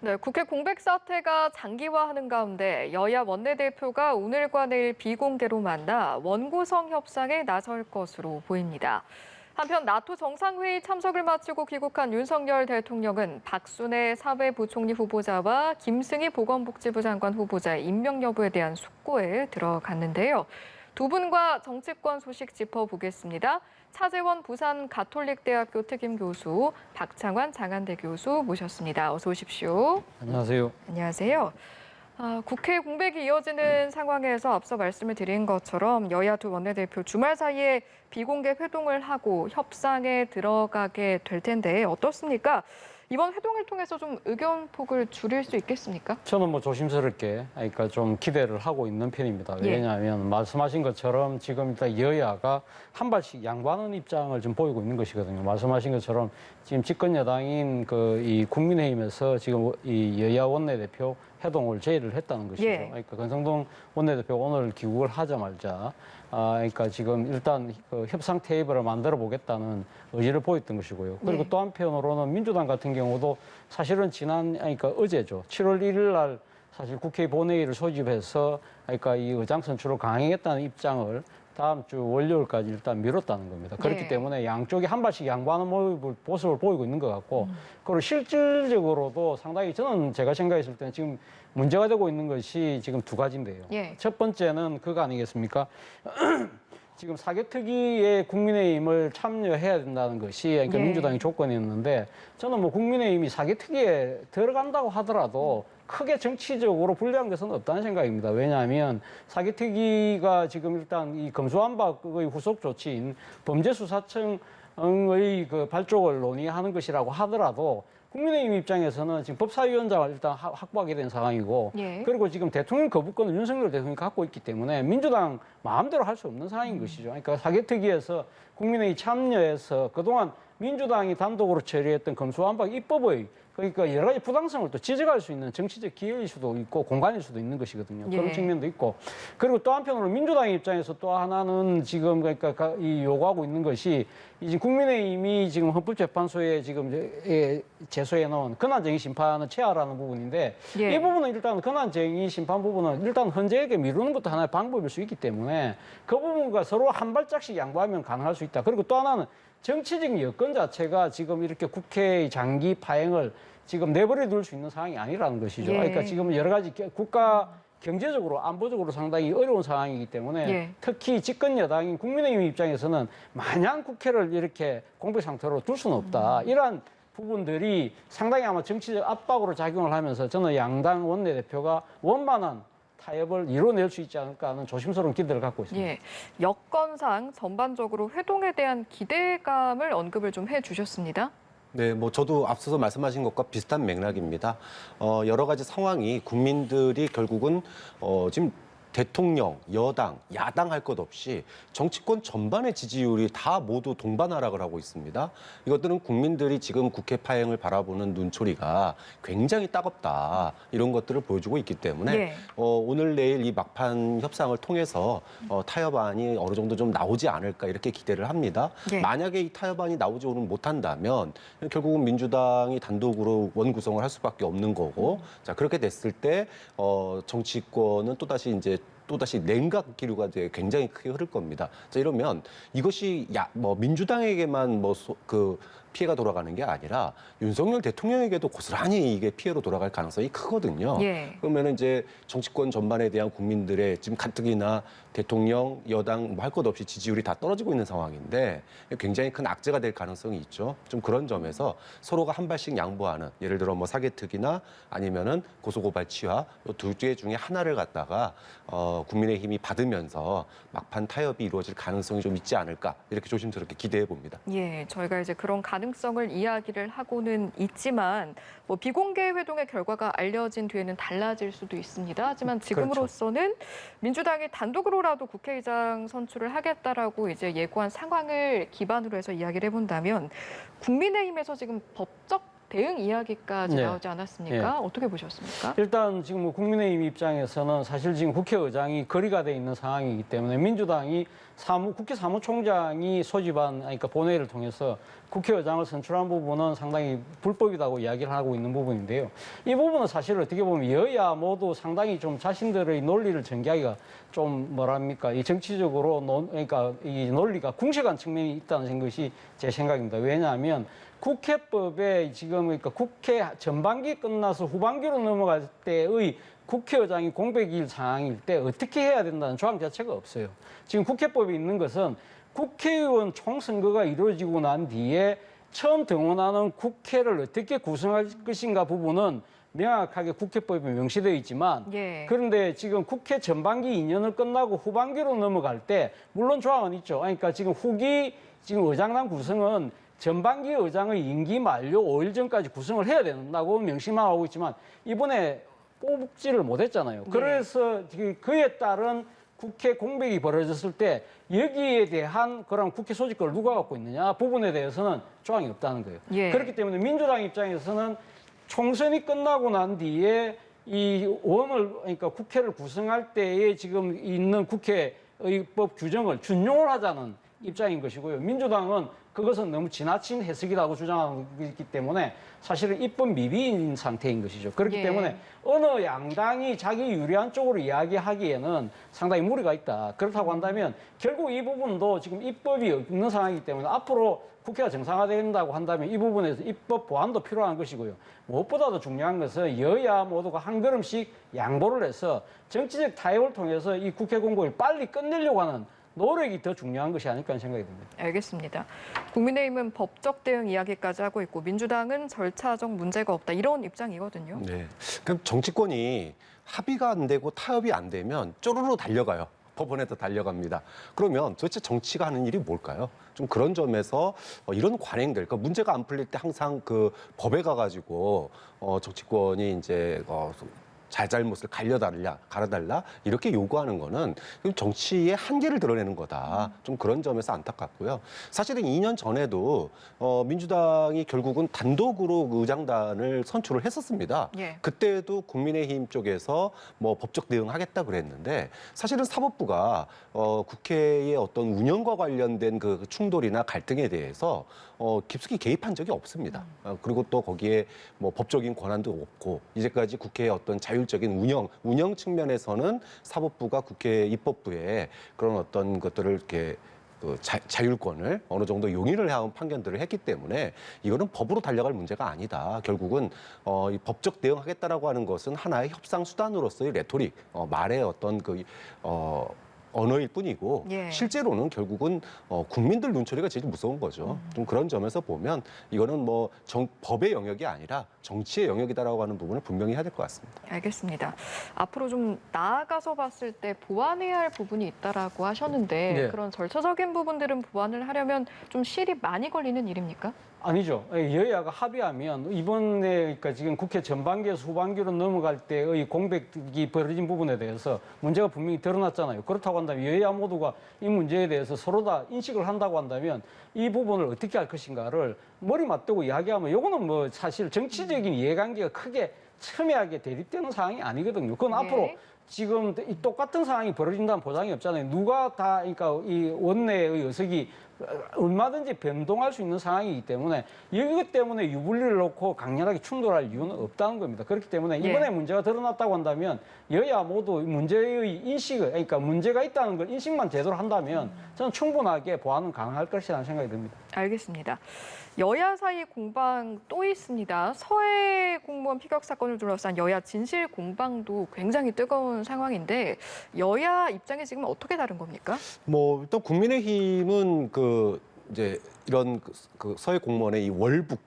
네, 국회 공백 사태가 장기화하는 가운데 여야 원내대표가 오늘과 내일 비공개로 만나 원구성 협상에 나설 것으로 보입니다. 한편 나토 정상회의 참석을 마치고 귀국한 윤석열 대통령은 박순애 사회부총리 후보자와 김승희 보건복지부 장관 후보자의 임명 여부에 대한 숙고에 들어갔는데요. 두 분과 정치권 소식 짚어보겠습니다. 차재원 부산 가톨릭대학교 특임 교수, 박창환 장한대 교수 모셨습니다. 어서 오십시오. 안녕하세요. 안녕하세요. 국회 공백이 이어지는 상황에서 앞서 말씀을 드린 것처럼 여야 두 원내대표 주말 사이에 비공개 회동을 하고 협상에 들어가게 될 텐데 어떻습니까? 이번 회동을 통해서 좀 의견폭을 줄일 수 있겠습니까? 저는 조심스럽게, 그러니까 좀 기대를 하고 있는 편입니다. 왜냐하면 말씀하신 것처럼 지금 일단 여야가 한 발씩 양보하는 입장을 좀 보이고 있는 것이거든요. 말씀하신 것처럼 지금 집권 여당인 이 국민의힘에서 지금 이 여야 원내대표 회동을 제의를 했다는 것이죠. 그러니까 권성동 원내대표 오늘 귀국을 하자마자 그러니까 지금 일단 그 협상 테이블을 만들어 보겠다는 의지를 보였던 것이고요. 그리고 또 한편으로는 민주당 같은 경우도 사실은 그러니까 어제죠. 7월 1일 날 사실 국회 본회의를 소집해서 그러니까 이 의장 선출을 강행했다는 입장을 다음 주 월요일까지 일단 미뤘다는 겁니다. 그렇기 때문에 양쪽이 한 발씩 양보하는 모습을 보이고 있는 것 같고, 그리고 실질적으로도 상당히 저는 제가 생각했을 때는 지금 문제가 되고 있는 것이 지금 두 가지인데요. 첫 번째는 그거 아니겠습니까? 지금 사개특위에 국민의힘을 참여해야 된다는 것이 그러니까 민주당이 조건이었는데, 저는 국민의힘이 사개특위에 들어간다고 하더라도 크게 정치적으로 불리한 것은 없다는 생각입니다. 왜냐하면 사개특위가 지금 일단 이 검수완박의 후속 조치인 범죄수사청의 그 발족을 논의하는 것이라고 하더라도 국민의힘 입장에서는 지금 법사위원장을 일단 확보하게 된 상황이고, 그리고 지금 대통령 거부권을 윤석열 대통령이 갖고 있기 때문에 민주당 마음대로 할 수 없는 상황인 것이죠. 그러니까 사개특위에서 국민의힘이 참여해서 그동안 민주당이 단독으로 처리했던 검수완박 입법의 그러니까 여러 가지 부당성을 또 지적할 수 있는 정치적 기회일 수도 있고 공간일 수도 있는 것이거든요. 그런 측면도 있고. 그리고 또 한편으로 민주당의 입장에서 또 하나는 지금 그러니까 이 요구하고 있는 것이 이제 국민의힘이 지금 헌법재판소에 지금 제소해 놓은 권한쟁의 심판을 취하라는 부분인데, 이 부분은 일단 권한쟁의 심판 부분은 일단 헌재에게 미루는 것도 하나의 방법일 수 있기 때문에 그 부분과 서로 한 발짝씩 양보하면 가능할 수 있다. 그리고 또 하나는 정치적인 여건 자체가 지금 이렇게 국회의 장기 파행을 지금 내버려 둘 수 있는 상황이 아니라는 것이죠. 그러니까 지금 여러 가지 국가 경제적으로 안보적으로 상당히 어려운 상황이기 때문에 특히 집권 여당인 국민의힘 입장에서는 마냥 국회를 이렇게 공백 상태로 둘 수는 없다. 이러한 부분들이 상당히 아마 정치적 압박으로 작용을 하면서 저는 양당 원내대표가 원만한 타협을 이뤄낼 수 있지 않을까 하는 조심스러운 기대를 갖고 있습니다. 여건상 전반적으로 회동에 대한 기대감을 언급을 좀 해주셨습니다. 네, 저도 앞서서 말씀하신 것과 비슷한 맥락입니다. 여러 가지 상황이 국민들이 결국은 지금 대통령, 여당, 야당 할 것 없이 정치권 전반의 지지율이 다 모두 동반하락을 하고 있습니다. 이것들은 국민들이 지금 국회 파행을 바라보는 눈초리가 굉장히 따갑다. 이런 것들을 보여주고 있기 때문에 오늘 내일 이 막판 협상을 통해서 타협안이 어느 정도 좀 나오지 않을까 이렇게 기대를 합니다. 만약에 이 타협안이 나오지 못한다면 결국은 민주당이 단독으로 원구성을 할 수밖에 없는 거고, 자 그렇게 됐을 때 정치권은 또다시 냉각 기류가 굉장히 크게 흐를 겁니다. 자, 이러면 이것이 민주당에게만 피해가 돌아가는 게 아니라 윤석열 대통령에게도 고스란히 이게 피해로 돌아갈 가능성이 크거든요. 그러면 이제 정치권 전반에 대한 국민들의 지금 가뜩이나 대통령, 여당 할 것 없이 지지율이 다 떨어지고 있는 상황인데 굉장히 큰 악재가 될 가능성이 있죠. 좀 그런 점에서 서로가 한 발씩 양보하는, 예를 들어 사개특위나 아니면은 고소고발 취하 이 두 개 중에 하나를 갖다가 국민의힘이 받으면서 막판 타협이 이루어질 가능성이 좀 있지 않을까 이렇게 조심스럽게 기대해 봅니다. 저희가 이제 그런 가능성을 이야기를 하고는 있지만 비공개 회동의 결과가 알려진 뒤에는 달라질 수도 있습니다. 하지만 지금으로서는 민주당이 단독으로라도 국회의장 선출을 하겠다라고 이제 예고한 상황을 기반으로 해서 이야기를 해본다면 국민의힘에서 지금 법적 대응 이야기까지 네. 나오지 않았습니까? 어떻게 보셨습니까? 일단 지금 뭐 국민의힘 입장에서는 사실 지금 국회의장이 거리가 돼 있는 상황이기 때문에 민주당이 국회 사무총장이 소집한 그러니까 본회의를 통해서 국회의장을 선출한 부분은 상당히 불법이라고 이야기를 하고 있는 부분인데요. 이 부분은 사실 어떻게 보면 여야 모두 상당히 좀 자신들의 논리를 전개하기가 좀 뭐랍니까 이 정치적으로 그러니까 이 논리가 궁색한 측면이 있다는 것이 제 생각입니다. 왜냐하면 국회법에 지금 그러니까 국회 전반기 끝나서 후반기로 넘어갈 때의 국회의장이 공백일 상황일 때 어떻게 해야 된다는 조항 자체가 없어요. 지금 국회법에 있는 것은 국회의원 총선거가 이루어지고 난 뒤에 처음 등원하는 국회를 어떻게 구성할 것인가 부분은 명확하게 국회법에 명시되어 있지만 예. 그런데 지금 국회 전반기 2년을 끝나고 후반기로 넘어갈 때 물론 조항은 있죠. 그러니까 지금 지금 의장단 구성은 전반기 의장의 임기 만료 5일 전까지 구성을 해야 된다고 명시만 하고 있지만 이번에 뽑지를 못했잖아요. 그래서 그에 따른 국회 공백이 벌어졌을 때 여기에 대한 그런 국회 소집권을 누가 갖고 있느냐 부분에 대해서는 조항이 없다는 거예요. 예. 그렇기 때문에 민주당 입장에서는 총선이 끝나고 난 뒤에 그러니까 국회를 구성할 때에 지금 있는 국회의법 규정을 준용을 하자는 입장인 것이고요. 민주당은 그것은 너무 지나친 해석이라고 주장하고 있기 때문에 사실은 입법 미비인 상태인 것이죠. 그렇기 예. 때문에 어느 양당이 자기 유리한 쪽으로 이야기하기에는 상당히 무리가 있다. 그렇다고 한다면 결국 이 부분도 지금 입법이 없는 상황이기 때문에 앞으로 국회가 정상화된다고 한다면 이 부분에서 입법 보완도 필요한 것이고요. 무엇보다도 중요한 것은 여야 모두가 한 걸음씩 양보를 해서 정치적 타협을 통해서 이 국회 공고를 빨리 끝내려고 하는 노력이 더 중요한 것이 아닐까 하는 생각이 듭니다. 알겠습니다. 국민의힘은 법적 대응 이야기까지 하고 있고 민주당은 절차적 문제가 없다 이런 입장이거든요. 네. 그럼 정치권이 합의가 안 되고 타협이 안 되면 쪼르르 달려가요. 법원에도 달려갑니다. 그러면 도대체 정치가 하는 일이 뭘까요? 좀 그런 점에서 이런 관행들, 그러니까 문제가 안 풀릴 때 항상 그 법에 가가지고 정치권이 이제 잘잘못을 가려달라 이렇게 요구하는 거는 정치의 한계를 드러내는 거다. 좀 그런 점에서 안타깝고요. 사실은 2년 전에도 민주당이 결국은 단독으로 의장단을 선출을 했었습니다. 예. 그때도 국민의힘 쪽에서 뭐 법적 대응하겠다 그랬는데 사실은 사법부가 국회의 어떤 운영과 관련된 그 충돌이나 갈등에 대해서 깊숙이 개입한 적이 없습니다. 그리고 또 거기에 뭐 법적인 권한도 없고 이제까지 국회의 어떤 자율적인 운영 측면에서는 사법부가 국회 입법부에 그런 어떤 것들을 이렇게 자율권을 어느 정도 용인을 해온 판결들을 했기 때문에 이거는 법으로 달려갈 문제가 아니다. 결국은 이 법적 대응하겠다라고 하는 것은 하나의 협상 수단으로서의 레토릭, 말의 어떤 언어일 뿐이고 예. 실제로는 결국은 국민들 눈초리가 제일 무서운 거죠. 좀 그런 점에서 보면 이거는 뭐 법의 영역이 아니라 정치의 영역이다라고 하는 부분을 분명히 해야 될 것 같습니다. 알겠습니다. 앞으로 좀 나아가서 봤을 때 보완해야 할 부분이 있다라고 하셨는데 네. 그런 절차적인 부분들은 보완을 하려면 좀 시일이 많이 걸리는 일입니까? 아니죠. 여야가 합의하면 이번에 그러니까 지금 국회 전반기에서 후반기로 넘어갈 때의 공백이 벌어진 부분에 대해서 문제가 분명히 드러났잖아요. 그렇다고 한다면 여야 모두가 이 문제에 대해서 서로 다 인식을 한다고 한다면 이 부분을 어떻게 할 것인가를 머리 맞대고 이야기하면 이거는 뭐 사실 정치적인 이해관계가 크게 첨예하게 대립되는 상황이 아니거든요. 그건 네. 앞으로 지금 이 똑같은 상황이 벌어진다는 보장이 없잖아요. 누가 다 그러니까 이 원내의 의석이 얼마든지 변동할 수 있는 상황이기 때문에 이것 때문에 유불리를 놓고 강렬하게 충돌할 이유는 없다는 겁니다. 그렇기 때문에 이번에 예. 문제가 드러났다고 한다면 여야 모두 문제의 인식을 그러니까 문제가 있다는 걸 인식만 제대로 한다면 저는 충분하게 보완은 가능할 것이라는 생각이 듭니다. 알겠습니다. 여야 사이 공방 또 있습니다. 서해 공무원 피격 사건을 둘러싼 여야 진실 공방도 굉장히 뜨거운 상황인데 여야 입장이 지금 어떻게 다른 겁니까? 뭐 일단 국민의힘은 이제 이런 그 서해 공무원의 이 월북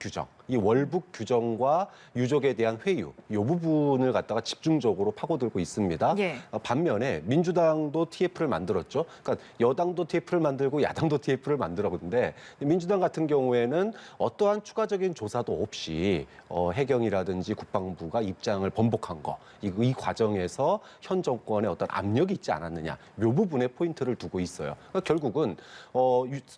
규정과 유족에 대한 회유 이 부분을 갖다가 집중적으로 파고들고 있습니다. 예. 반면에 민주당도 TF를 만들었죠. 그러니까 여당도 TF를 만들고 야당도 TF를 만들었는데 민주당 같은 경우에는 어떠한 추가적인 조사도 없이 해경이라든지 국방부가 입장을 번복한 거 이 과정에서 현 정권의 어떤 압력이 있지 않았느냐 이 부분에 포인트를 두고 있어요. 그러니까 결국은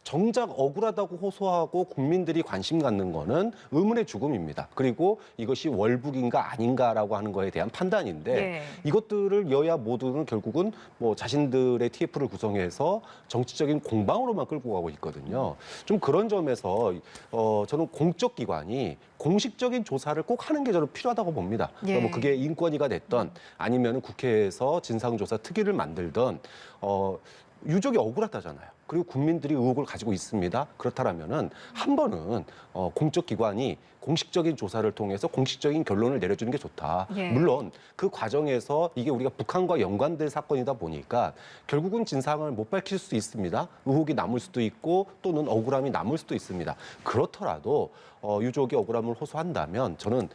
정작 억울하다고 고발하고 호소하고 국민들이 관심 갖는 거는 의문의 죽음입니다. 그리고 이것이 월북인가 아닌가라고 하는 거에 대한 판단인데 예. 이것들을 여야 모두는 결국은 뭐 자신들의 TF를 구성해서 정치적인 공방으로만 끌고 가고 있거든요. 좀 그런 점에서 저는 공적 기관이 공식적인 조사를 꼭 하는 게 저는 필요하다고 봅니다. 예. 그러니까 뭐 그게 인권위가 됐던 아니면 국회에서 진상조사 특위를 만들던 유족이 억울하다잖아요. 그리고 국민들이 의혹을 가지고 있습니다. 그렇다면은 한 번은 공적 기관이 공식적인 조사를 통해서 공식적인 결론을 내려주는 게 좋다. 예. 물론 그 과정에서 이게 우리가 북한과 연관된 사건이다 보니까 결국은 진상을 못 밝힐 수 있습니다. 의혹이 남을 수도 있고 또는 억울함이 남을 수도 있습니다. 그렇더라도 유족이 억울함을 호소한다면 저는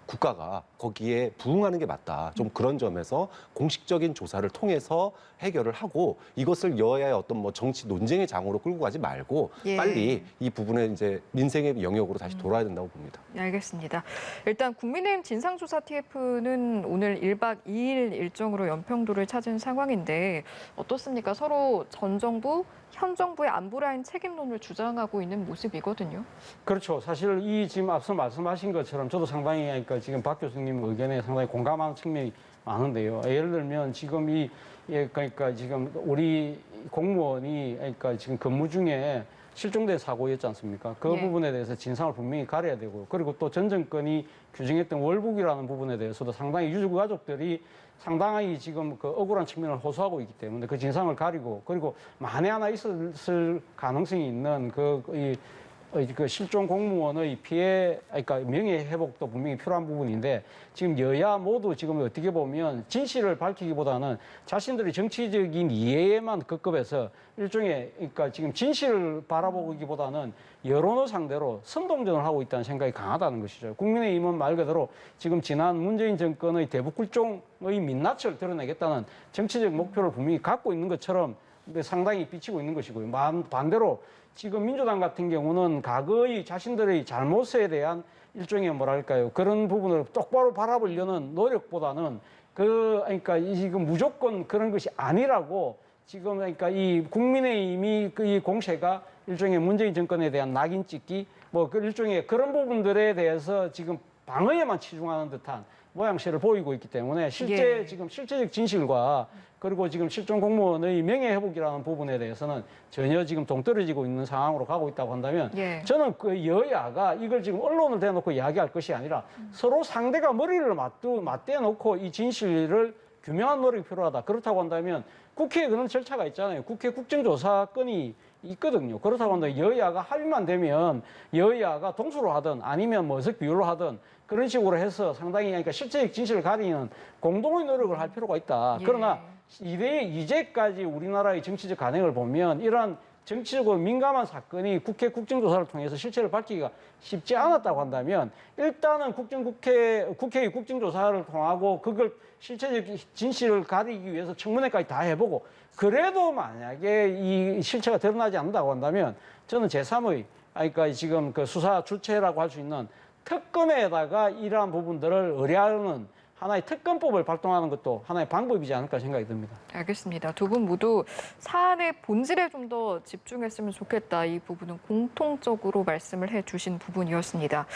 국가가 거기에 부응하는 게 맞다. 좀 그런 점에서 공식적인 조사를 통해서 해결을 하고 이것을 여야의 어떤 뭐 정치 논쟁의 장으로 끌고 가지 말고 예. 빨리 이 부분에 이제 민생의 영역으로 다시 돌아야 된다고 봅니다. 네, 알겠습니다. 일단 국민의힘 진상조사 TF는 오늘 1박 2일 일정으로 연평도를 찾은 상황인데 어떻습니까? 서로 전 정부, 현 정부의 안보라인 책임론을 주장하고 있는 모습이거든요. 그렇죠. 사실 이 지금 앞서 말씀하신 것처럼 저도 상당히 그러니까 지금 박 교수님 의견에 상당히 공감하는 측면이 많은데요. 예를 들면 지금 그러니까 지금 우리 공무원이 그러니까 지금 근무 중에 실종된 사고였지 않습니까? 그 예. 부분에 대해서 진상을 분명히 가려야 되고 그리고 또 전 정권이 규정했던 월북이라는 부분에 대해서도 상당히 유족 가족들이 상당히 지금 그 억울한 측면을 호소하고 있기 때문에 그 진상을 가리고 그리고 만에 하나 있었을 가능성이 있는 그 실종 공무원의 피해, 그러니까 명예 회복도 분명히 필요한 부분인데 지금 여야 모두 지금 어떻게 보면 진실을 밝히기보다는 자신들의 정치적인 이해에만 급급해서 일종의 그러니까 지금 진실을 바라보기보다는 여론을 상대로 선동전을 하고 있다는 생각이 강하다는 것이죠. 국민의힘은 말 그대로 지금 지난 문재인 정권의 대북 굴종의 민낯을 드러내겠다는 정치적 목표를 분명히 갖고 있는 것처럼 상당히 비치고 있는 것이고요. 반대로 지금 민주당 같은 경우는 과거의 자신들의 잘못에 대한 일종의 뭐랄까요 그런 부분을 똑바로 바라보려는 노력보다는 그러니까 지금 무조건 그런 것이 아니라고 지금 그러니까 이 국민의힘이 이 공세가 일종의 문재인 정권에 대한 낙인 찍기 뭐 그 일종의 그런 부분들에 대해서 지금 방어에만 치중하는 듯한 모양새를 보이고 있기 때문에 실제 예. 지금 실제적 진실과 그리고 지금 실종 공무원의 명예 회복이라는 부분에 대해서는 전혀 지금 동떨어지고 있는 상황으로 가고 있다고 한다면 예. 저는 그 여야가 이걸 지금 언론을 대놓고 이야기할 것이 아니라 서로 상대가 머리를 맞대놓고 이 진실을 규명한 노력이 필요하다. 그렇다고 한다면 국회에 그런 절차가 있잖아요. 국회 국정조사건이 있거든요. 그렇다고 한다면 여야가 합의만 되면 여야가 동수로 하든 아니면 뭐 어석 비율로 하든 그런 식으로 해서 상당히 그러니까 실제적 진실을 가리는 공동의 노력을 할 필요가 있다. 예. 그러나 이제까지 우리나라의 정치적 관행을 보면 이러한 정치적으로 민감한 사건이 국회 국정조사를 통해서 실체를 밝히기가 쉽지 않았다고 한다면 일단은 국회의 국정조사를 통하고 그걸 실체적 진실을 가리기 위해서 청문회까지 다 해보고 그래도 만약에 이 실체가 드러나지 않는다고 한다면 저는 제3의 그러니까 지금 그 수사 주체라고 할 수 있는 특검에다가 이러한 부분들을 의뢰하는 하나의 특검법을 발동하는 것도 하나의 방법이지 않을까 생각이 듭니다. 알겠습니다. 두 분 모두 사안의 본질에 좀 더 집중했으면 좋겠다. 이 부분은 공통적으로 말씀을 해주신 부분이었습니다.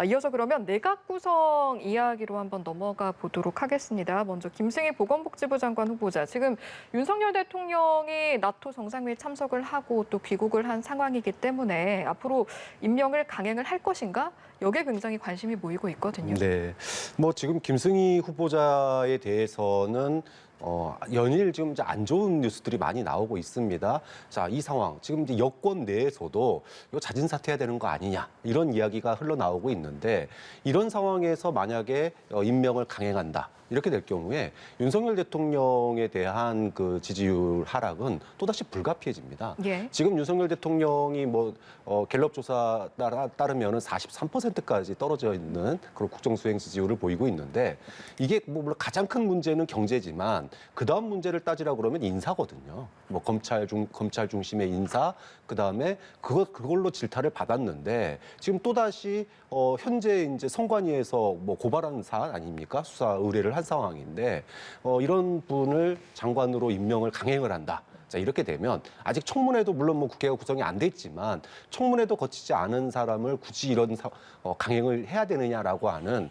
이어서 그러면 내각 구성 이야기로 한번 넘어가 보도록 하겠습니다. 먼저 김승희 보건복지부 장관 후보자. 지금 윤석열 대통령이 나토 정상회의 참석을 하고 또 귀국을 한 상황이기 때문에 앞으로 임명을 강행을 할 것인가? 여기에 굉장히 관심이 모이고 있거든요. 네. 뭐 지금 김승희 후보자에 대해서는 연일 지금 이제 안 좋은 뉴스들이 많이 나오고 있습니다. 자, 이 상황 지금 이제 여권 내에서도 이거 자진 사퇴해야 되는 거 아니냐 이런 이야기가 흘러나오고 있는데 이런 상황에서 만약에 임명을 강행한다. 이렇게 될 경우에 윤석열 대통령에 대한 그 지지율 하락은 또다시 불가피해집니다. 예. 지금 윤석열 대통령이 갤럽 조사 따르면은 43%까지 떨어져 있는 그런 국정수행 지지율을 보이고 있는데 이게 물론 가장 큰 문제는 경제지만 그 다음 문제를 따지라 그러면 인사거든요. 검찰 중심의 인사, 그 다음에 그걸로 질타를 받았는데 지금 또 다시 현재 이제 선관위에서 고발하는 사안 아닙니까? 수사 의뢰를 한 상황인데 이런 분을 장관으로 임명을 강행을 한다. 자, 이렇게 되면 아직 청문회도 물론 뭐 국회가 구성이 안 됐지만 청문회도 거치지 않은 사람을 굳이 이런 강행을 해야 되느냐라고 하는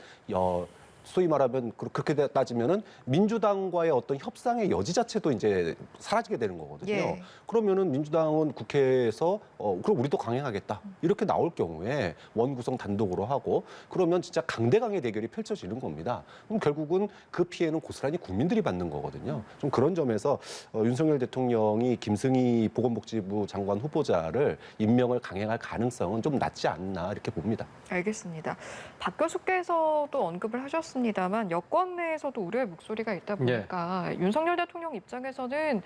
소위 말하면 그렇게 따지면은 민주당과의 어떤 협상의 여지 자체도 이제 사라지게 되는 거거든요. 예. 그러면은 민주당은 국회에서 그럼 우리도 강행하겠다 이렇게 나올 경우에 원구성 단독으로 하고 그러면 진짜 강대강의 대결이 펼쳐지는 겁니다. 그럼 결국은 그 피해는 고스란히 국민들이 받는 거거든요. 좀 그런 점에서 윤석열 대통령이 김승희 보건복지부 장관 후보자를 임명을 강행할 가능성은 좀 낮지 않나 이렇게 봅니다. 알겠습니다. 박 교수께서도 언급을 하셨습니다만 여권 내에서도 우려의 목소리가 있다 보니까 윤석열 대통령 입장에서는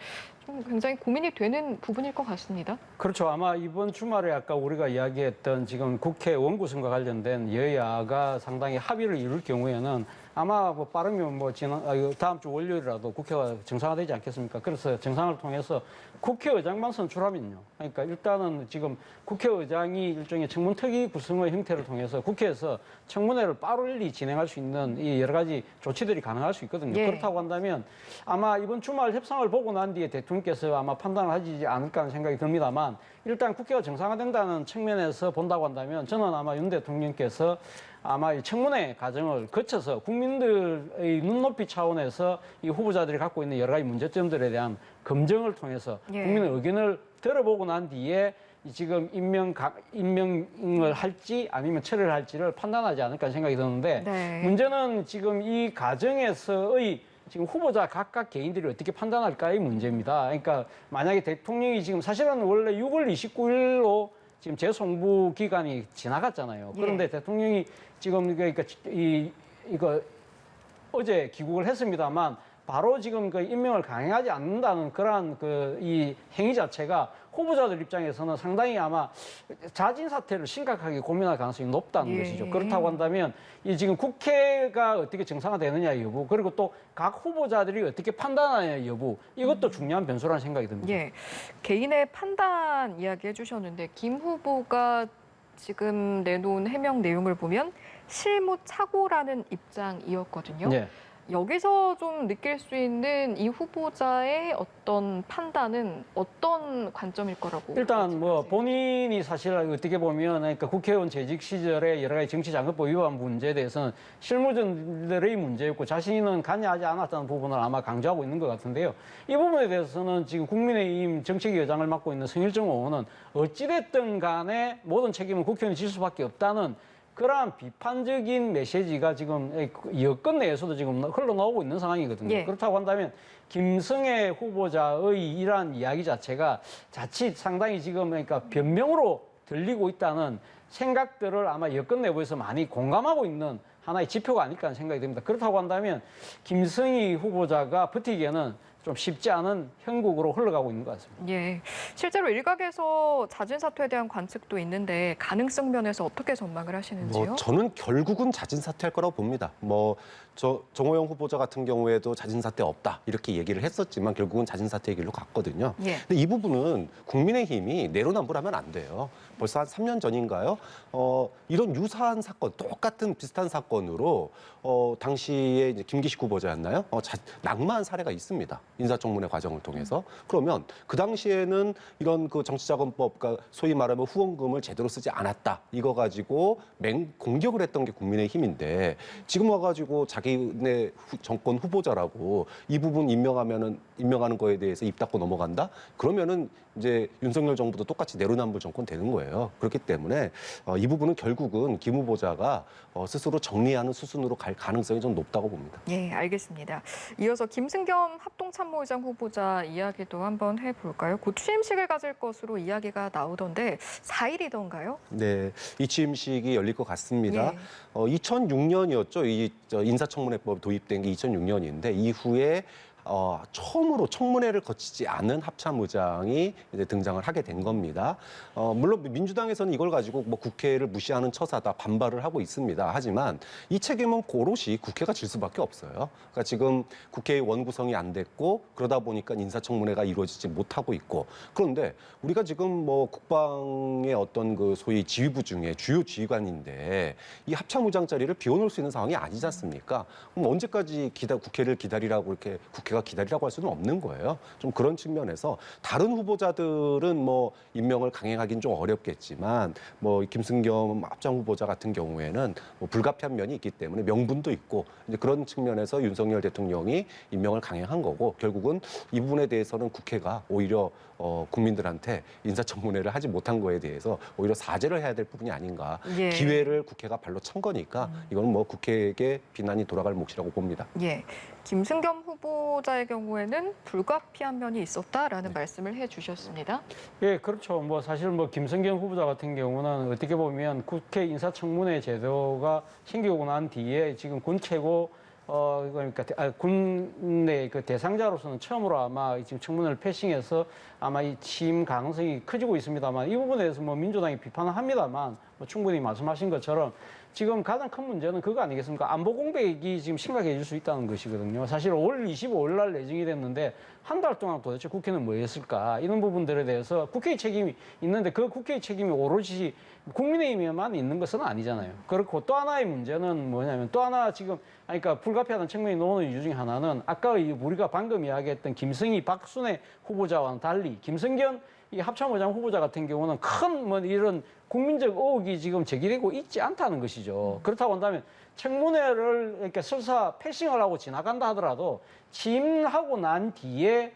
좀 굉장히 고민이 되는 부분일 것 같습니다. 그렇죠. 아마 이번 주말에 아까 우리가 이야기했던 지금 국회 원구성과 관련된 여야가 상당히 합의를 이룰 경우에는 아마 뭐 빠르면 뭐 다음 주 월요일이라도 국회가 정상화되지 않겠습니까? 그래서 정상을 통해서 국회의장만 선출하면요. 그러니까 일단은 지금 국회의장이 일종의 청문특위 구성의 형태를 통해서 국회에서 청문회를 빠르게 진행할 수 있는 이 여러 가지 조치들이 가능할 수 있거든요. 예. 그렇다고 한다면 아마 이번 주말 협상을 보고 난 뒤에 대통령께서 아마 판단을 하지 않을까 하는 생각이 듭니다만 일단 국회가 정상화된다는 측면에서 본다고 한다면 저는 아마 윤 대통령께서 아마 이 청문회 과정을 거쳐서 국민들의 눈높이 차원에서 이 후보자들이 갖고 있는 여러 가지 문제점들에 대한 검증을 통해서 국민의 의견을 들어보고 난 뒤에 지금 임명을 할지 아니면 철회를 할지를 판단하지 않을까 생각이 드는데 문제는 지금 이 과정에서의 지금 후보자 각각 개인들이 어떻게 판단할까의 문제입니다. 그러니까 만약에 대통령이 지금 사실은 원래 6월 29일로 지금 재송부 기간이 지나갔잖아요. 그런데 대통령이 지금 그러니까 이거 어제 귀국을 했습니다만 바로 지금 그 임명을 강행하지 않는다는 그러한 이 행위 자체가 후보자들 입장에서는 상당히 아마 자진 사퇴를 심각하게 고민할 가능성이 높다는 것이죠. 그렇다고 한다면 이 지금 국회가 어떻게 정상화되느냐 여부 그리고 또 각 후보자들이 어떻게 판단하느냐 여부 이것도 중요한 변수라는 생각이 듭니다. 예, 개인의 판단 이야기해 주셨는데 김 후보가 지금 내놓은 해명 내용을 보면 실무착오라는 입장이었거든요. 네. 여기서 좀 느낄 수 있는 이 후보자의 어떤 판단은 어떤 관점일 거라고 일단 뭐 예측하세요? 본인이 사실 어떻게 보면 그러니까 국회의원 재직 시절에 여러 가지 정치자금법 위반 문제에 대해서는 실무진들의 문제였고 자신은 관여하지 않았다는 부분을 아마 강조하고 있는 것 같은데요. 이 부분에 대해서는 지금 국민의힘 정책위 의장을 맡고 있는 성일정 의원은 어찌됐든 간에 모든 책임은 국회의원이 질 수밖에 없다는 그러한 비판적인 메시지가 지금 여권 내에서도 지금 흘러나오고 있는 상황이거든요. 그렇다고 한다면 김성애 후보자의 이러한 이야기 자체가 자칫 상당히 지금 그러니까 변명으로 들리고 있다는 생각들을 아마 여권 내부에서 많이 공감하고 있는 하나의 지표가 아닐까 하는 생각이 듭니다. 그렇다고 한다면 김성희 후보자가 버티기에는 좀 쉽지 않은 형국으로 흘러가고 있는 것 같습니다. 예, 실제로 일각에서 자진 사퇴에 대한 관측도 있는데 가능성 면에서 어떻게 전망을 하시는지요? 저는 결국은 자진 사퇴할 거라고 봅니다. 정호영 후보자 같은 경우에도 자진 사퇴 없다 이렇게 얘기를 했었지만 결국은 자진 사퇴의 길로 갔거든요. 근데 이 부분은 국민의힘이 내로남불하면 안 돼요. 벌써 한 3년 전인가요? 이런 유사한 사건, 똑같은 비슷한 사건으로 당시에 이제 김기식 후보자였나요? 낙마한 사례가 있습니다. 인사청문회 과정을 통해서. 그러면 그 당시에는 이런 그 정치자금법과 소위 말하면 후원금을 제대로 쓰지 않았다. 이거 가지고 공격을 했던 게 국민의힘인데 지금 와가지고 자기네 정권 후보자라고 이 부분 임명하는 거에 대해서 입 닫고 넘어간다? 그러면은 이제 윤석열 정부도 똑같이 내로남불 정권 되는 거예요. 그렇기 때문에 이 부분은 결국은 김 후보자가 스스로 정리하는 수순으로 갈 가능성이 좀 높다고 봅니다. 예, 알겠습니다. 이어서 김승겸 합동참모의장 후보자 이야기도 한번 해볼까요? 곧 취임식을 가질 것으로 이야기가 나오던데 4일이던가요? 네, 이 취임식이 열릴 것 같습니다. 2006년이었죠. 이 인사청문회법 도입된 게 2006년인데 이후에 처음으로 청문회를 거치지 않은 합참의장이 이제 등장을 하게 된 겁니다. 물론 민주당에서는 이걸 가지고 뭐 국회를 무시하는 처사다 반발을 하고 있습니다. 하지만 이 책임은 오롯이 국회가 질 수밖에 없어요. 그러니까 지금 국회의 원구성이 안 됐고 그러다 보니까 인사청문회가 이루어지지 못하고 있고 그런데 우리가 지금 뭐 국방의 어떤 그 소위 지휘부 중에 주요 지휘관인데 이 합참의장 자리를 비워놓을 수 있는 상황이 아니지 않습니까? 그럼 언제까지 국회를 기다리라고 이렇게 국회가 국회가 기다리라고 할 수는 없는 거예요. 좀 그런 측면에서 다른 후보자들은 뭐 임명을 강행하기는 좀 어렵겠지만 뭐 김승겸 합장 후보자 같은 경우에는 뭐 불가피한 면이 있기 때문에 명분도 있고 이제 그런 측면에서 윤석열 대통령이 임명을 강행한 거고 결국은 이 부분에 대해서는 국회가 오히려 국민들한테 인사청문회를 하지 못한 거에 대해서 오히려 사죄를 해야 될 부분이 아닌가. 예. 기회를 국회가 발로 찬 거니까 이거는 뭐 국회에게 비난이 돌아갈 몫이라고 봅니다. 예. 김승겸 후보자의 경우에는 불가피한 면이 있었다라는 말씀을 해주셨습니다. 예, 그렇죠. 뭐 사실 뭐 김성겸 후보자 같은 경우는 어떻게 보면 국회 인사청문회 제도가 생기고 난 뒤에 지금 군 최고 그러니까 군내 그 대상자로서는 처음으로 아마 지금 청문회를 패싱해서 아마 이 취임 가능성이 커지고 있습니다만 이 부분에 대해서 뭐 민주당이 비판을 합니다만 뭐 충분히 말씀하신 것처럼 지금 가장 큰 문제는 그거 아니겠습니까? 안보 공백이 지금 심각해질 수 있다는 것이거든요. 사실 올 25일 날 예정이 됐는데 한 달 동안 도대체 국회는 뭐 했을까? 이런 부분들에 대해서 국회의 책임이 있는데 그 국회의 책임이 오롯이 국민의힘에만 있는 것은 아니잖아요. 그렇고 또 하나의 문제는 뭐냐면 또 하나 지금 그러니까 불가피하다는 측면이 나오는 이유 중에 하나는 아까 우리가 방금 이야기했던 김승희, 박순애 후보자와는 달리 김성겸 이 합참의장 후보자 같은 경우는 큰 뭐 이런 국민적 의혹이 지금 제기되고 있지 않다는 것이죠. 그렇다고 한다면 청문회를 이렇게 설사 패싱을 하고 지나간다 하더라도 취임하고 난 뒤에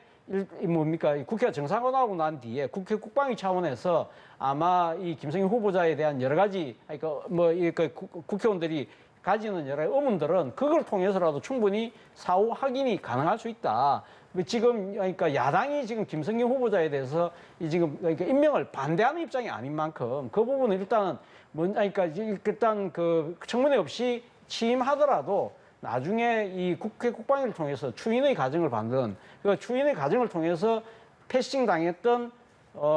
뭡니까 국회가 정상화하고 난 뒤에 국회 국방위 차원에서 아마 이 김성희 후보자에 대한 여러 가지 그러니까 뭐 이렇게 국회의원들이 가지는 여러 의문들은 그걸 통해서라도 충분히 사후 확인이 가능할 수 있다. 지금 그러니까 야당이 지금 김성겸 후보자에 대해서 이 지금 그러니까 임명을 반대하는 입장이 아닌 만큼 그 부분은 일단은 그러니까 일단 그 청문회 없이 취임하더라도 나중에 이 국회 국방위를 통해서 추인의 과정을 받는 그 추인의 과정을 통해서 패싱 당했던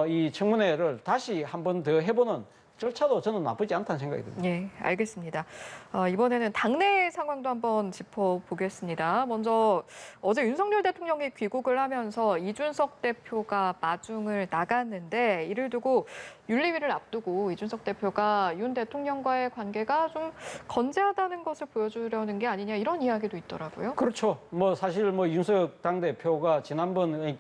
이 청문회를 다시 한 번 더 해보는 절차도 저는 나쁘지 않다는 생각이 듭니다. 예, 알겠습니다. 이번에는 당내 상황도 한번 짚어보겠습니다. 먼저 어제 윤석열 대통령이 귀국을 하면서 이준석 대표가 마중을 나갔는데 이를 두고 윤리위를 앞두고 이준석 대표가 윤 대통령과의 관계가 좀 건재하다는 것을 보여주려는 게 아니냐 이런 이야기도 있더라고요. 그렇죠. 뭐 사실 뭐 윤석열 당대표가 지난번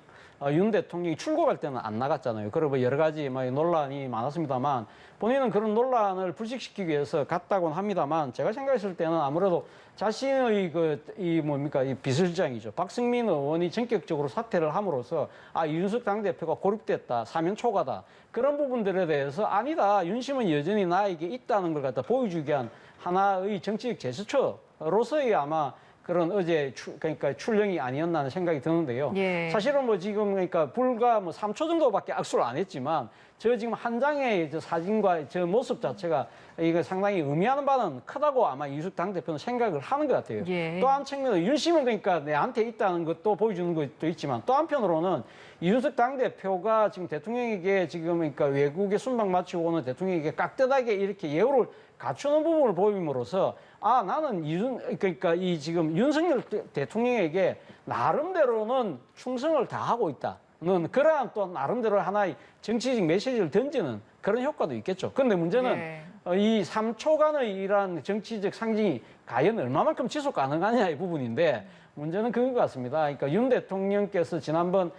윤 대통령이 출국할 때는 안 나갔잖아요. 그리고 여러 가지 논란이 많았습니다만 본인은 그런 논란을 불식시키기 위해서 갔다고는 합니다만 제가 생각했을 때는 아무래도 자신의 이 비서실장이죠. 박승민 의원이 전격적으로 사퇴를 함으로써 이준석 당대표가 고립됐다, 사면 초과다. 그런 부분들에 대해서 아니다. 윤심은 여전히 나에게 있다는 걸 갖다 보여주기 위한 하나의 정치적 제스처로서의 아마 그런 어제 그러니까 출령이 아니었나 하는 생각이 드는데요. 예. 사실은 뭐 지금 그러니까 불과 뭐 3초 정도밖에 악수를 안 했지만 저 지금 한 장의 저 사진과 저 모습 자체가 이거 상당히 의미하는 바는 크다고 아마 이준석 당대표는 생각을 하는 것 같아요. 예. 또 한 측면은 윤심은 그러니까 내한테 있다는 것도 보여주는 것도 있지만 또 한편으로는 이준석 당대표가 지금 대통령에게 지금 그러니까 외국에 순방 마치고 오는 대통령에게 깍듯하게 이렇게 예우를 갖추는 부분을 보임으로써 나는 그러니까 이 지금 윤석열 대통령에게 나름대로는 충성을 다하고 있다는 그러한 또 나름대로 하나의 정치적 메시지를 던지는 그런 효과도 있겠죠. 그런데 문제는 이 3초간의 이러한 정치적 상징이 과연 얼마만큼 지속 가능하냐의 부분인데 문제는 그건 것 같습니다. 그러니까 윤 대통령께서 지난번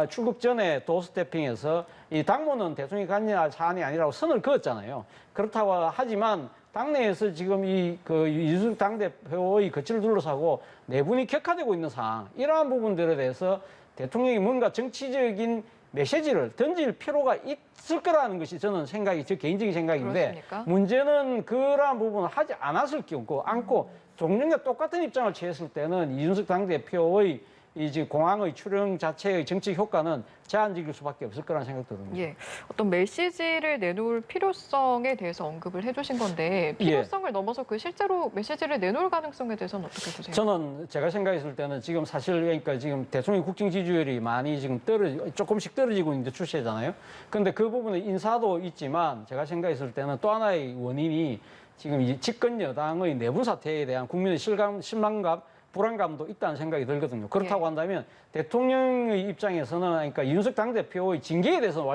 출국 전에 도스태핑에서 이 당무는 대통령이 관여할 사안이 아니라고 선을 그었잖아요. 그렇다고 하지만 당내에서 지금 이준석 당대표의 거취를 둘러싸고 내분이 격화되고 있는 상황, 이러한 부분들에 대해서 대통령이 뭔가 정치적인 메시지를 던질 필요가 있을 거라는 것이 저는 제 개인적인 생각인데 그렇습니까? 문제는 그러한 부분을 하지 않았을 경우 않고 종전과 똑같은 입장을 취했을 때는 이준석 당대표의 이 지금 공항의 출영 자체의 정치 효과는 제한적일 수밖에 없을 거라는 생각이 듭니다. 예, 어떤 메시지를 내놓을 필요성에 대해서 언급을 해주신 건데 필요성을 넘어서 그 실제로 메시지를 내놓을 가능성에 대해서는 어떻게 보세요? 저는 제가 생각했을 때는 지금 사실 그러니까 지금 대통령 국정 지지율이 많이 지금 조금씩 떨어지고 있는데 추세잖아요. 그런데 그 부분에 인사도 있지만 제가 생각했을 때는 또 하나의 원인이 지금 이 집권 여당의 내분 사태에 대한 국민의 실망감 불안감도 있다는 생각이 들거든요. 그렇다고 한다면 대통령의 입장에서는 그러니까 이준석 당대표의 징계에 대해서는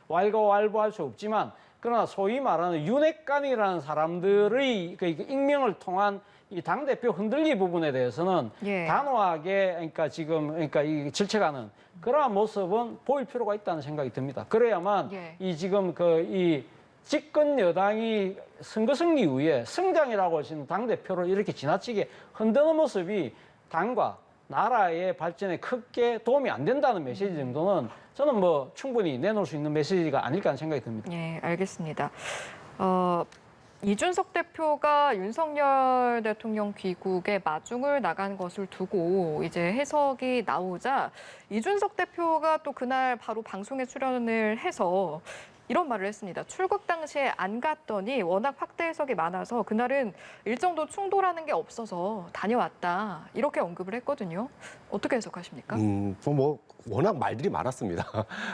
왈가왈부할 수 없지만 그러나 소위 말하는 윤핵관이라는 사람들의 익명을 통한 이 당 대표 흔들기 부분에 대해서는 예. 단호하게 그러니까 이 질책하는 그러한 모습은 보일 필요가 있다는 생각이 듭니다. 그래야만 예. 이 지금 이 집권 여당이 선거 승리 이후에 승장이라고 하시는 당 대표를 이렇게 지나치게 흔드는 모습이 당과 나라의 발전에 크게 도움이 안 된다는 메시지 정도는 저는 뭐 충분히 내놓을 수 있는 메시지가 아닐까 하는 생각이 듭니다. 예, 알겠습니다. 이준석 대표가 윤석열 대통령 귀국에 마중을 나간 것을 두고 이제 해석이 나오자 이준석 대표가 또 그날 바로 방송에 출연을 해서 이런 말을 했습니다. 출국 당시에 안 갔더니 워낙 확대 해석이 많아서 그날은 일정도 충돌하는 게 없어서 다녀왔다. 이렇게 언급을 했거든요. 어떻게 해석하십니까? 뭐 워낙 말들이 많았습니다.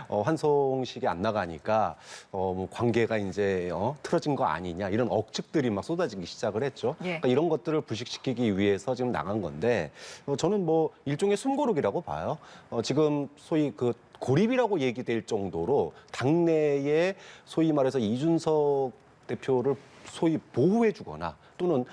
환송식이 안 나가니까 뭐 관계가 이제 틀어진 거 아니냐 이런 억측들이 막 쏟아지기 시작을 했죠. 예. 그러니까 이런 것들을 불식시키기 위해서 지금 나간 건데 저는 뭐 일종의 숨고르기라고 봐요. 지금 소위 그 고립이라고 얘기될 정도로 당내에 소위 말해서 이준석 대표를 소위 보호해주거나 또는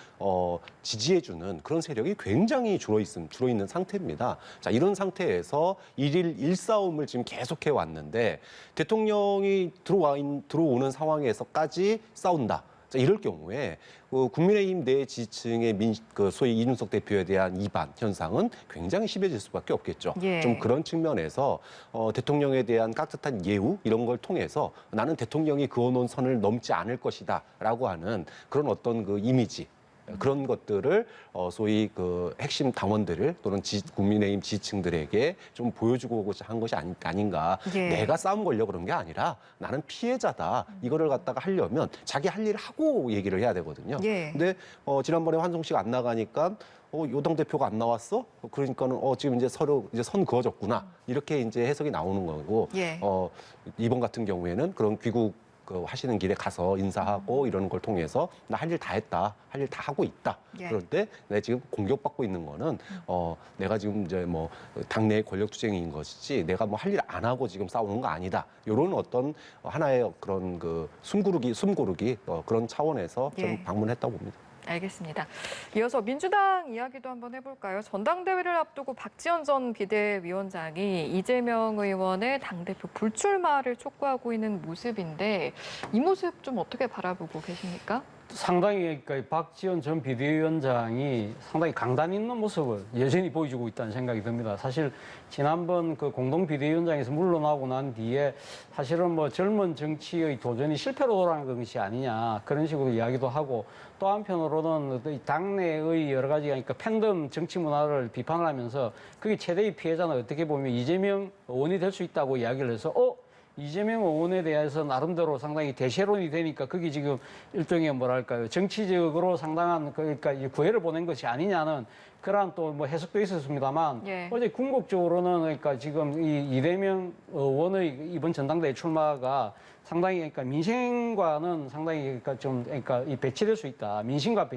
지지해주는 그런 세력이 굉장히 줄어 있는 상태입니다. 자, 이런 상태에서 일일 일싸움을 지금 계속해 왔는데 대통령이 들어오는 상황에서까지 싸운다. 자, 이럴 경우에 국민의힘 내 지지층의 소위 이준석 대표에 대한 이반 현상은 굉장히 심해질 수밖에 없겠죠. 예. 좀 그런 측면에서 대통령에 대한 깍듯한 예우 이런 걸 통해서 나는 대통령이 그어놓은 선을 넘지 않을 것이다라고 하는 그런 어떤 그 이미지. 그런 것들을 소위 그 핵심 당원들을 또는 국민의힘 지지층들에게 좀 보여주고자 한 것이 아닌가. 예. 내가 싸움 걸려고 그런 게 아니라 나는 피해자다. 이거를 갖다가 하려면 자기 할 일을 하고 얘기를 해야 되거든요. 예. 근데 지난번에 환송식 안 나가니까 요당 대표가 안 나왔어? 그러니까는 지금 이제 서로 이제 선 그어졌구나. 이렇게 이제 해석이 나오는 거고. 예. 이번 같은 경우에는 그런 귀국 하시는 길에 가서 인사하고 이러는 걸 통해서 나 할 일 다 했다, 할 일 다 하고 있다. 예. 그런데 내가 지금 공격받고 있는 거는 내가 지금 이제 뭐 당내의 권력 투쟁인 것이지 내가 뭐 할 일 안 하고 지금 싸우는 거 아니다. 이런 어떤 하나의 그런 그 숨고르기 그런 차원에서 좀 예. 방문했다고 봅니다. 알겠습니다. 이어서 민주당 이야기도 한번 해볼까요? 전당대회를 앞두고 박지원 전 비대위원장이 이재명 의원의 당대표 불출마를 촉구하고 있는 모습인데 이 모습 좀 어떻게 바라보고 계십니까? 상당히 그러니까 박지원 전 비대위원장이 상당히 강단 있는 모습을 여전히 보여주고 있다는 생각이 듭니다. 사실 지난번 그 공동 비대위원장에서 물러나고 난 뒤에 사실은 뭐 젊은 정치의 도전이 실패로 돌아간 것이 아니냐 그런 식으로 이야기도 하고 또 한편으로는 당내의 여러 가지 그러니까 팬덤 정치 문화를 비판을 하면서 그게 최대의 피해자는 어떻게 보면 이재명 의원이 될 수 있다고 이야기를 해서 이재명 의원에 대해서 나름대로 상당히 대세론이 되니까 그게 지금 일종의 뭐랄까요 정치적으로 상당한 그러니까 구애를 보낸 것이 아니냐는 그러한 또 뭐 해석도 있었습니다만 예. 어제 궁극적으로는 그러니까 지금 이 이재명 의원의 이번 전당대회 출마가 상당히 그러니까 민생과는 상당히 그러니까 좀 그러니까 이 배치될 수 있다 민심과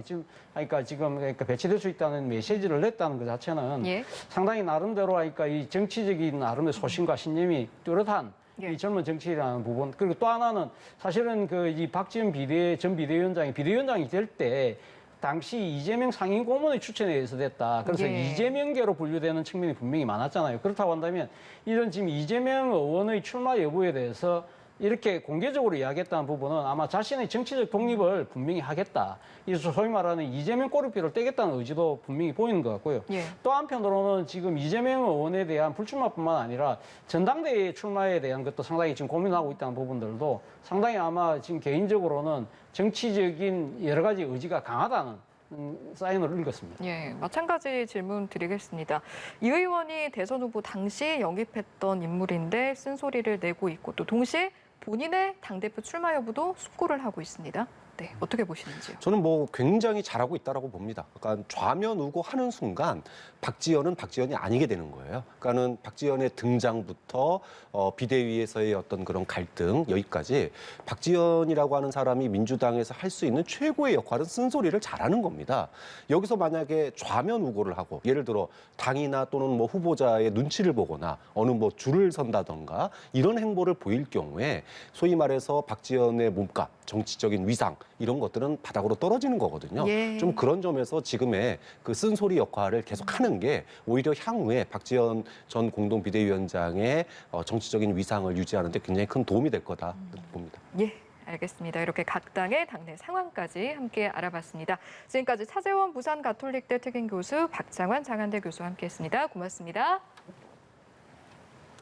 그러니까 지금 그러니까 배치될 수 있다는 메시지를 냈다는 것 자체는 예. 상당히 나름대로 그러니까 이 정치적인 나름의 소신과 신념이 뚜렷한. 예. 이 젊은 정치인이라는 부분 그리고 또 하나는 사실은 그 이 박지원 전 비대위원장이 될 때 당시 이재명 상임 고문의 추천에 의해서 됐다. 그래서 예. 이재명계로 분류되는 측면이 분명히 많았잖아요. 그렇다고 한다면 이런 지금 이재명 의원의 출마 여부에 대해서 이렇게 공개적으로 이야기했다는 부분은 아마 자신의 정치적 독립을 분명히 하겠다. 이 소위 말하는 이재명 꼬리표를 떼겠다는 의지도 분명히 보이는 것 같고요. 예. 또 한편으로는 지금 이재명 의원에 대한 불출마뿐만 아니라 전당대회 출마에 대한 것도 상당히 지금 고민하고 있다는 부분들도 상당히 아마 지금 개인적으로는 정치적인 여러 가지 의지가 강하다는 사인을 읽었습니다. 예, 마찬가지 질문 드리겠습니다. 이 의원이 대선 후보 당시 영입했던 인물인데 쓴소리를 내고 있고 또 동시에 본인의 당대표 출마 여부도 숙고를 하고 있습니다. 네, 어떻게 보시는지요? 저는 뭐 굉장히 잘하고 있다라고 봅니다. 그러니까 좌면우고 하는 순간 박지원은 박지원이 아니게 되는 거예요. 그러니까는 박지원의 등장부터 비대위에서의 어떤 그런 갈등 여기까지 박지원이라고 하는 사람이 민주당에서 할 수 있는 최고의 역할은 쓴소리를 잘하는 겁니다. 여기서 만약에 좌면우고를 하고 예를 들어 당이나 또는 뭐 후보자의 눈치를 보거나 어느 뭐 줄을 선다던가 이런 행보를 보일 경우에 소위 말해서 박지원의 몸값 정치적인 위상 이런 것들은 바닥으로 떨어지는 거거든요. 예. 좀 그런 점에서 지금의 그 쓴소리 역할을 계속 하는 게 오히려 향후에 박지원 전 공동비대위원장의 정치적인 위상을 유지하는 데 굉장히 큰 도움이 될 거다 봅니다. 예. 알겠습니다. 이렇게 각 당의 당내 상황까지 함께 알아봤습니다. 지금까지 차재원 부산가톨릭대 특임교수, 박장환 장한대 교수와 함께했습니다. 고맙습니다.